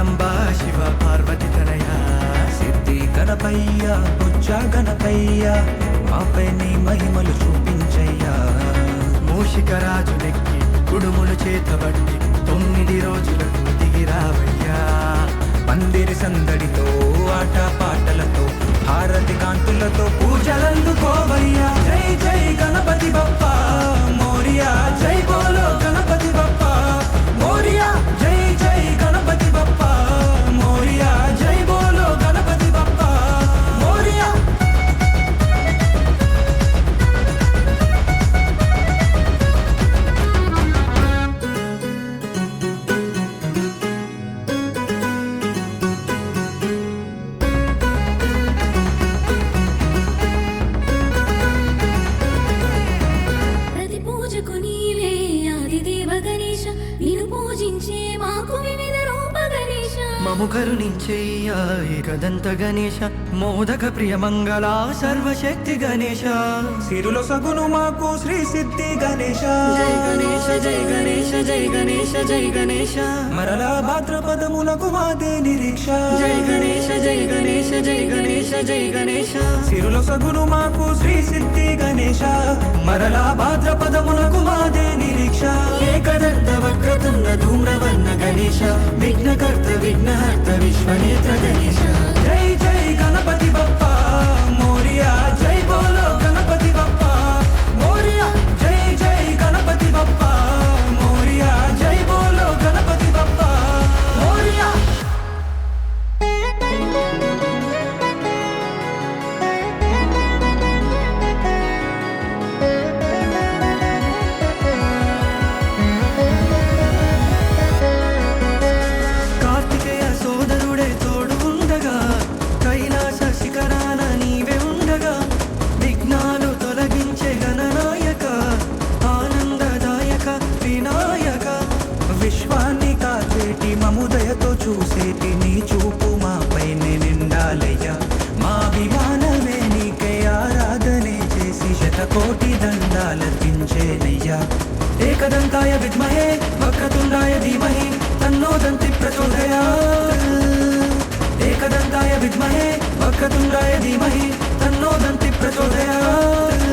జగదంబ శివ పార్వతి తనయ సిద్ధి గణపయ్య బుజ్జ గణపయ్య మాపై నీ మహిమలు చూపించయ్యా మూషికరాజు నెక్కి కుడుములు చేతబట్టి 9 రోజులకు దిగిరావయ్యా పందిరి సందడితో ఆట పాటలతో హారతి కాంతులతో పూజలందుకోవయ్యా జై జై గణపతి బప్పా మోరియా జై బోలో గణపతి బప్పా మోరియా జై జై గణపతి బప్పా మోరియా జై బోలో గణపతి బప్పా మోరియా ప్రతి పూజకు నీవే ఆదిదేవ గణేశ నిన్ను పూజించే మాకు వివిధ రూప గణేశ మము కరుణించేయ్యా ఏకదంత గణేశ మోదక ప్రియ మంగళ సర్వశక్తి గణేశ సిరుల సగును మాకు శ్రీ సిద్ధి గణేశ జై గణేశ జై గణేశ జై గణేశ జై గణేశ మరలా భాద్రపదమునకు మాదే నిరీక్ష జై గణేశ జై గణేశ జై గణేశ జై గణేశ సిరుల సగును మాకు శ్రీ సిద్ధి గణేశ మరలా భాద్రపదమునకు మాదే నిరీక్ష ఏకదంత వక్రతుండ ధూమ్రవర్ణ గణేశ విఘ్నకర్త విఘ్నహర్త విశ్వనేత్ర గణేశ జై జై గణపతి బప్పా మోరియా జై బోలో గణపతి బప్పా మోరియా జై జై గణపతి బప్పా మోరియా జై బోలో గణపతి బప్పా మోరియా కార్తికేయ సోదరుడే తోడు ఉండగా కైలాస శిఖరాన నీవే ఉండగా విఘ్నాలు తొలగించే గణనాయక ఆనందదాయక వినాయక విశ్వాన్ని కాచేటి మముదయతో చూసేటి నీ చూపు మాపైనే నిండాలయ్యా మా అభిమానమే నీకే ఆరాధనే చేసి శతకోటి దండాలర్పించేనయ్యా ఏకదంతాయ విద్మహే వక్రతుండాయ ధీమహి తన్నో దంతి ప్రచోదయాత్ ఏకదంతాయ విద్మహే వక్రతుండాయ ధీమహి తన్నో దంతి ప్రచోదయాత్